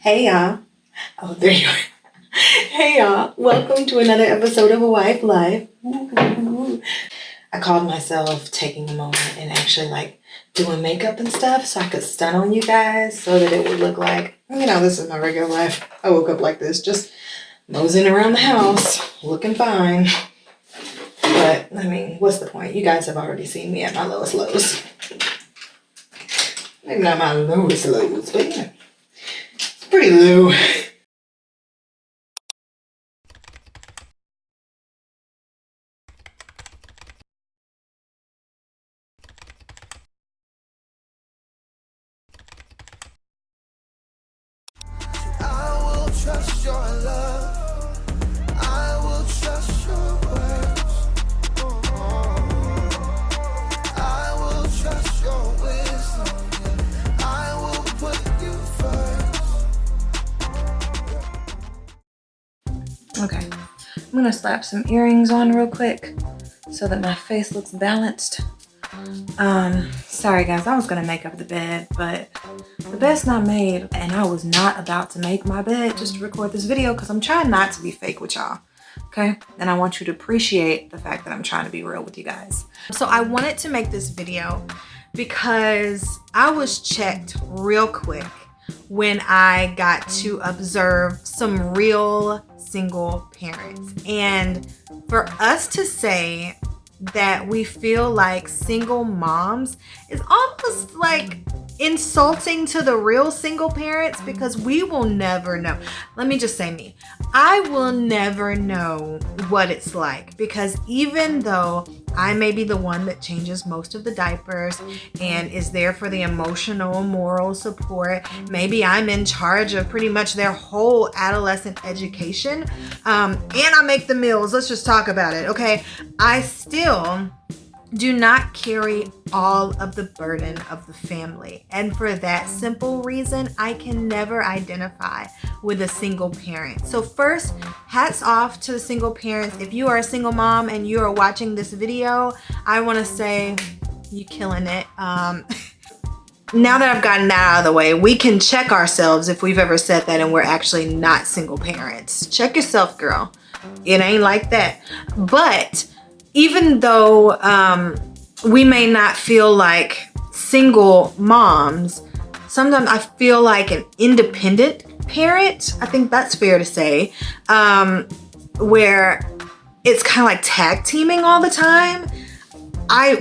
Hey y'all. Oh, there you are. Hey y'all. Welcome to another episode of A Wife Life. I called myself taking a moment and actually doing makeup and stuff so I could stun on you guys so that it would look like, this is my regular life. I woke up like this, just moseying around the house, looking fine. But, what's the point? You guys have already seen me at my lowest lows. Maybe not my lowest lows, but yeah. It's pretty low. Trust your love. I will trust your words. I will trust your wisdom. I will put you first. Okay, I'm gonna slap some earrings on real quick so that my face looks balanced. Sorry guys, I was gonna make up the bed, but the bed's not made and I was not about to make my bed just to record this video because I'm trying not to be fake with y'all, okay? And I want you to appreciate the fact that I'm trying to be real with you guys. So I wanted to make this video because I was checked real quick when I got to observe some real single parents. And for us to say that we feel like single moms is almost like insulting to the real single parents because we will never know. Let me just say me. I will never know what it's like because even though I may be the one that changes most of the diapers and is there for the emotional, moral support, maybe I'm in charge of pretty much their whole adolescent education, and I make the meals. Let's just talk about it, okay? I still do not carry all of the burden of the family. And for that simple reason, I can never identify with a single parent. So first, hats off to the single parents. If you are a single mom and you are watching this video, I wanna say you killing it. Now that I've gotten that out of the way, we can check ourselves if we've ever said that and we're actually not single parents. Check yourself, girl. It ain't like that. But even though we may not feel like single moms, sometimes I feel like an independent parent. I think that's fair to say, where it's kind of like tag teaming all the time.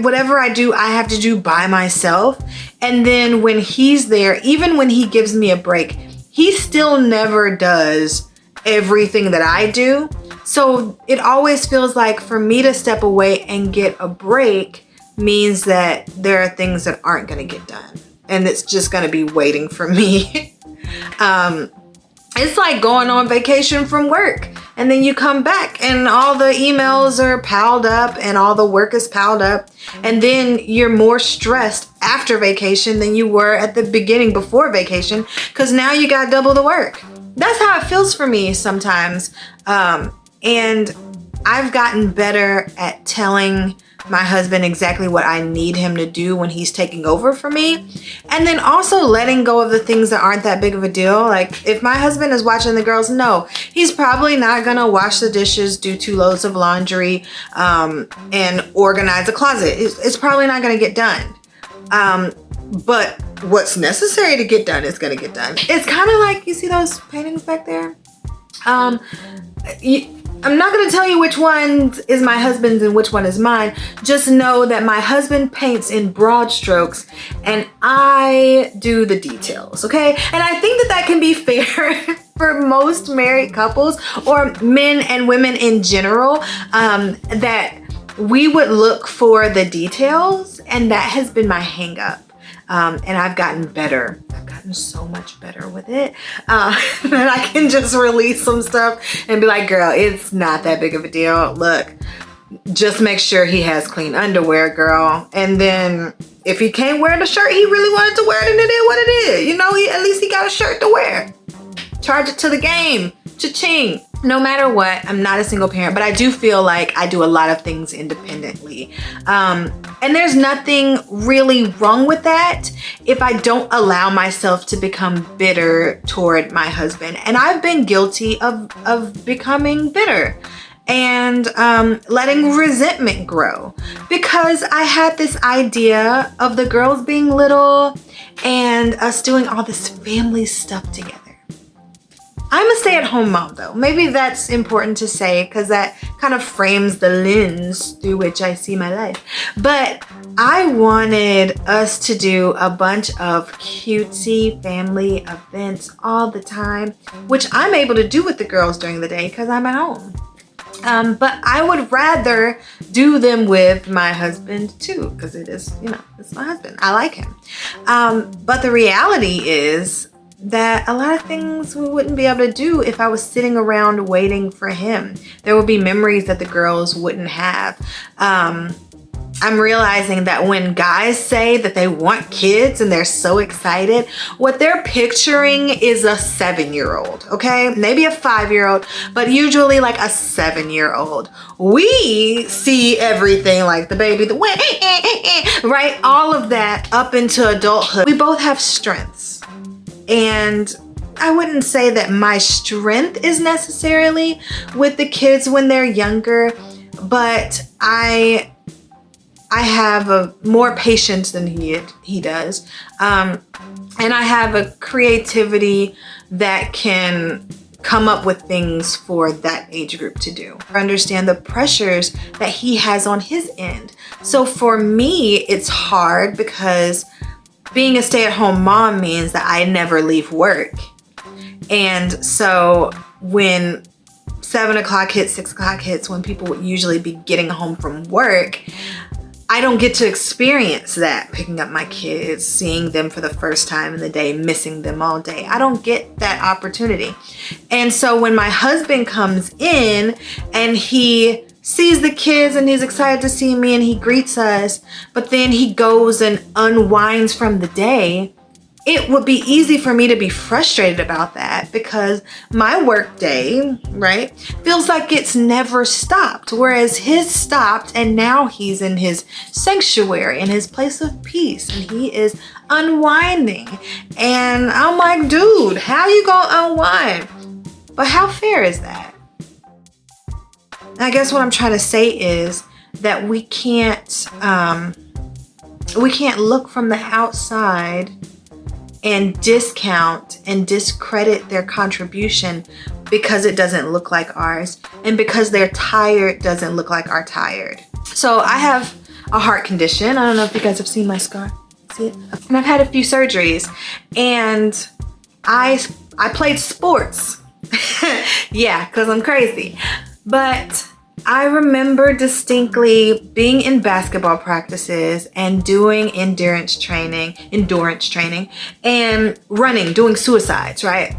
Whatever I do, I have to do by myself. And then when he's there, even when he gives me a break, he still never does everything that I do. So it always feels like for me to step away and get a break means that there are things that aren't gonna get done. And it's just gonna be waiting for me. It's like going on vacation from work and then you come back and all the emails are piled up and all the work is piled up. And then you're more stressed after vacation than you were at the beginning before vacation because now you got double the work. That's how it feels for me sometimes. And I've gotten better at telling my husband exactly what I need him to do when he's taking over for me. And then also letting go of the things that aren't that big of a deal. Like if my husband is watching the girls, no, he's probably not gonna wash the dishes, do 2 loads of laundry, and organize a closet. It's probably not gonna get done. But what's necessary to get done is gonna get done. It's kind of like, you see those paintings back there? I'm not gonna tell you which one is my husband's and which one is mine. Just know that my husband paints in broad strokes and I do the details, okay? And I think that can be fair for most married couples or men and women in general, that we would look for the details, and that has been my hang up. And I've gotten better. I've gotten so much better with it. That I can just release some stuff and be like, girl, it's not that big of a deal. Look, just make sure he has clean underwear, girl. And then if he can't wear the shirt he really wanted to wear, then it is what it is. At least he got a shirt to wear. Charge it to the game. Cha-ching. No matter what, I'm not a single parent, but I do feel like I do a lot of things independently. And there's nothing really wrong with that if I don't allow myself to become bitter toward my husband. And I've been guilty of becoming bitter and letting resentment grow because I had this idea of the girls being little and us doing all this family stuff together. I'm a stay-at-home mom though. Maybe that's important to say because that kind of frames the lens through which I see my life. But I wanted us to do a bunch of cutesy family events all the time, which I'm able to do with the girls during the day because I'm at home. But I would rather do them with my husband too, because it is, you know, it's my husband. I like him. But the reality is that a lot of things we wouldn't be able to do if I was sitting around waiting for him. There would be memories that the girls wouldn't have. I'm realizing that when guys say that they want kids and they're so excited, what they're picturing is a 7-year-old, okay? Maybe a 5-year-old, but usually like a 7-year-old. We see everything like the baby, the right? All of that up into adulthood. We both have strengths. And I wouldn't say that my strength is necessarily with the kids when they're younger, but I have a more patience than he does. And I have a creativity that can come up with things for that age group to do. I understand the pressures that he has on his end. So for me, it's hard because being a stay-at-home mom means that I never leave work. And so when 7 o'clock hits, 6 o'clock hits, when people would usually be getting home from work, I don't get to experience that, picking up my kids, seeing them for the first time in the day, missing them all day. I don't get that opportunity. And so when my husband comes in and he sees the kids and he's excited to see me and he greets us, but then he goes and unwinds from the day, it would be easy for me to be frustrated about that because my work day, right, feels like it's never stopped, whereas his stopped and now he's in his sanctuary, in his place of peace, and he is unwinding. And I'm like, dude, how you gonna unwind? But how fair is that? I guess what I'm trying to say is that we can't look from the outside and discount and discredit their contribution because it doesn't look like ours, and because they're tired doesn't look like our tired. So I have a heart condition. I don't know if you guys have seen my scar. See it? And I've had a few surgeries, and I played sports. Yeah, because I'm crazy. But I remember distinctly being in basketball practices and doing endurance training and running, doing suicides, right?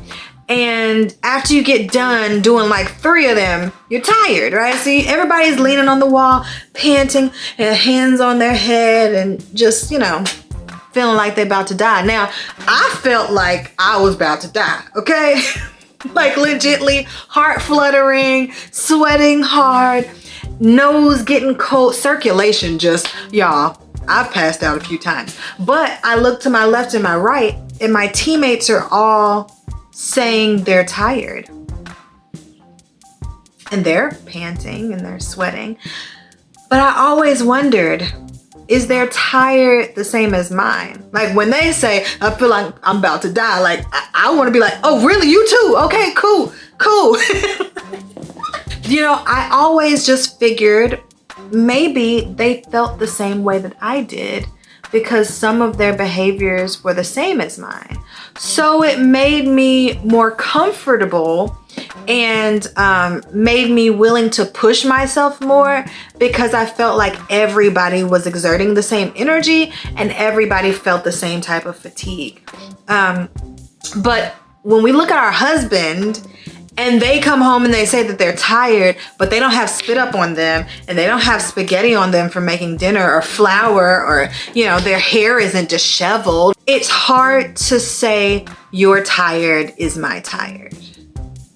And after you get done doing like 3 of them, you're tired, right? See, everybody's leaning on the wall, panting, and hands on their head and just, you know, feeling like they're about to die. Now, I felt like I was about to die, okay? Like legitly heart fluttering, sweating hard, nose getting cold, circulation just, y'all, I've passed out a few times. But I look to my left and my right and my teammates are all saying they're tired. And they're panting and they're sweating. But I always wondered, is their tired the same as mine? Like when they say, I feel like I'm about to die, like I want to be like, oh really, you too? Okay, cool. You know, I always just figured maybe they felt the same way that I did because some of their behaviors were the same as mine. So it made me more comfortable and made me willing to push myself more because I felt like everybody was exerting the same energy and everybody felt the same type of fatigue. But when we look at our husband and they come home and they say that they're tired, but they don't have spit up on them and they don't have spaghetti on them for making dinner or flour, or, you know, their hair isn't disheveled, it's hard to say your tired is my tired.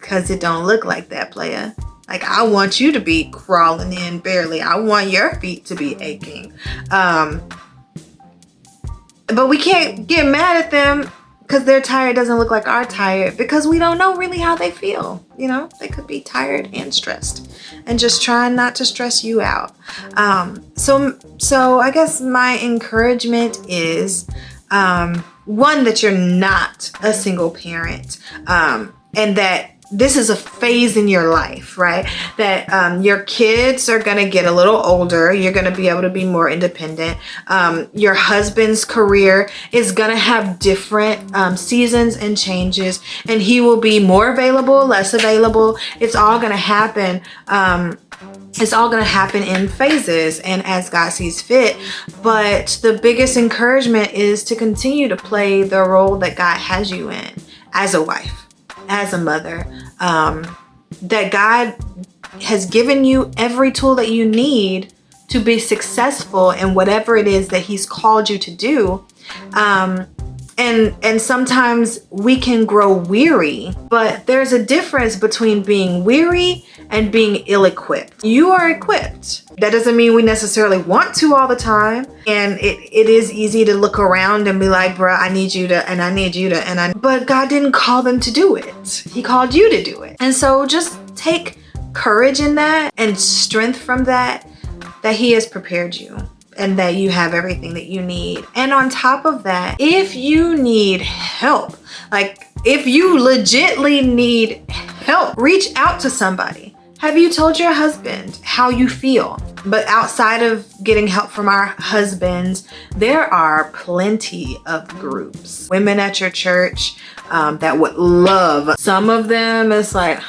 Cause it don't look like that, player. Like, I want you to be crawling in barely. I want your feet to be aching. But we can't get mad at them because their tired doesn't look like our tired, because we don't know really how they feel. You know, they could be tired and stressed and just trying not to stress you out. So I guess my encouragement is, one, that you're not a single parent, and that this is a phase in your life, right? That your kids are going to get a little older. You're going to be able to be more independent. Your husband's career is going to have different seasons and changes, and he will be more available, less available. It's all going to happen. It's all going to happen in phases and as God sees fit. But the biggest encouragement is to continue to play the role that God has you in as a wife, as a mother, that God has given you every tool that you need to be successful in whatever it is that He's called you to do. And sometimes we can grow weary, but there's a difference between being weary and being ill-equipped. You are equipped. That doesn't mean we necessarily want to all the time. And it is easy to look around and be like, bruh, I need you to, and I need you to, but God didn't call them to do it. He called you to do it. And so just take courage in that and strength from that He has prepared you, and that you have everything that you need. And on top of that, if you need help, like if you legitly need help, reach out to somebody. Have you told your husband how you feel? But outside of getting help from our husbands, there are plenty of groups. Women at your church that would love. Some of them, it's like,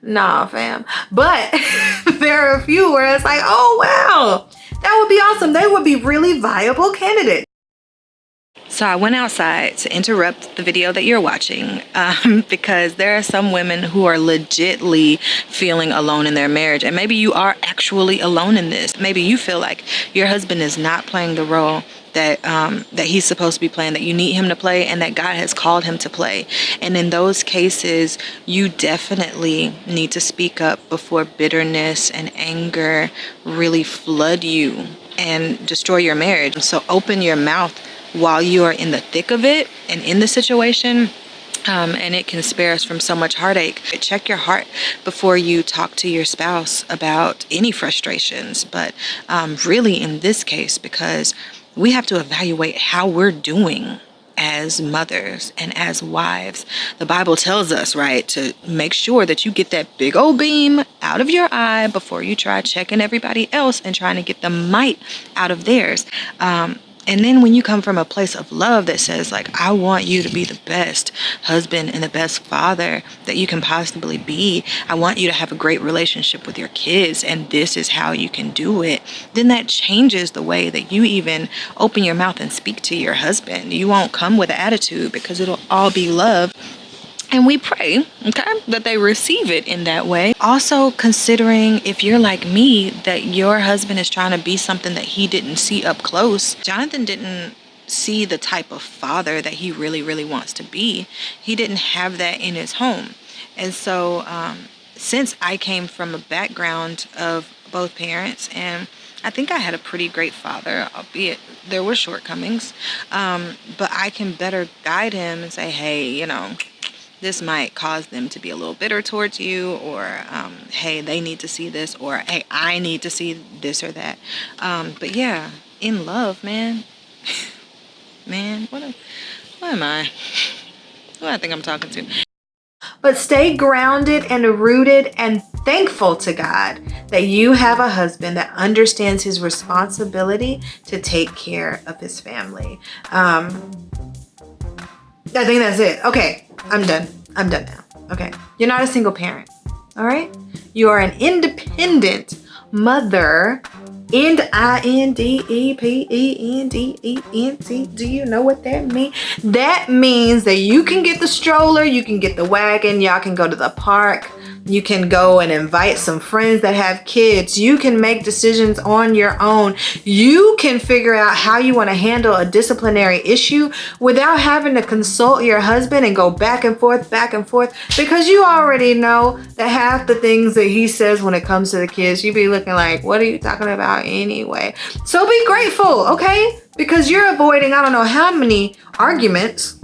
nah, fam. But there are a few where it's like, oh, wow, that would be awesome. They would be really viable candidates. So I went outside to interrupt the video that you're watching because there are some women who are legitly feeling alone in their marriage. And maybe you are actually alone in this. Maybe you feel like your husband is not playing the role that he's supposed to be playing, that you need him to play, and that God has called him to play. And in those cases, you definitely need to speak up before bitterness and anger really flood you and destroy your marriage. So open your mouth while you are in the thick of it and in the situation. And it can spare us from so much heartache. Check your heart before you talk to your spouse about any frustrations. But really in this case, because we have to evaluate how we're doing as mothers and as wives. The Bible tells us, right, to make sure that you get that big old beam out of your eye before you try checking everybody else and trying to get the mite out of theirs. And then when you come from a place of love that says, like, I want you to be the best husband and the best father that you can possibly be. I want you to have a great relationship with your kids, and this is how you can do it. Then that changes the way that you even open your mouth and speak to your husband. You won't come with attitude because it'll all be love. And we pray, okay, that they receive it in that way. Also considering, if you're like me, that your husband is trying to be something that he didn't see up close. Jonathan didn't see the type of father that he really, really wants to be. He didn't have that in his home. And so since I came from a background of both parents, and I think I had a pretty great father, albeit there were shortcomings, but I can better guide him and say, hey, you know, this might cause them to be a little bitter towards you, or hey, they need to see this, or hey, I need to see this or that. But yeah, in love, man. Man, what am I? Who do I think I'm talking to? But stay grounded and rooted and thankful to God that you have a husband that understands his responsibility to take care of his family. I think that's it. Okay. I'm done now. Okay. You're not a single parent. All right. You are an independent mother. Independent. Do you know what that means? That means that you can get the stroller, you can get the wagon, y'all can go to the park You can go and invite some friends that have kids. You can make decisions on your own. You can figure out how you want to handle a disciplinary issue without having to consult your husband and go back and forth, because you already know that half the things that he says when it comes to the kids, you be looking like, what are you talking about anyway? So be grateful, okay? Because you're avoiding, I don't know how many arguments,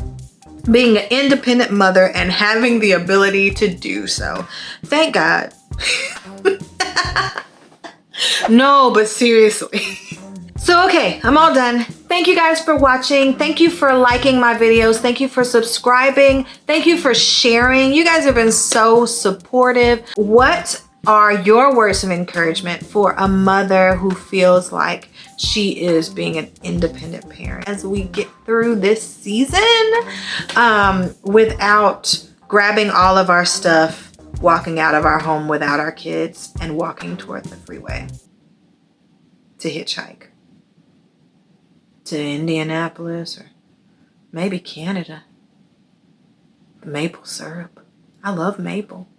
being an independent mother and having the ability to do so. Thank God. No, but seriously. So, okay, I'm all done. Thank you guys for watching. Thank you for liking my videos. Thank you for subscribing. Thank you for sharing. You guys have been so supportive. What are your words of encouragement for a mother who feels like she is being an independent parent as we get through this season without grabbing all of our stuff, walking out of our home without our kids, and walking toward the freeway to hitchhike to Indianapolis or maybe Canada? Maple syrup. I love maple.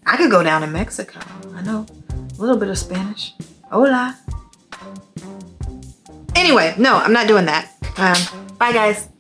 I could go down to Mexico. I know a little bit of Spanish. Hola. Anyway, no, I'm not doing that. Bye, guys.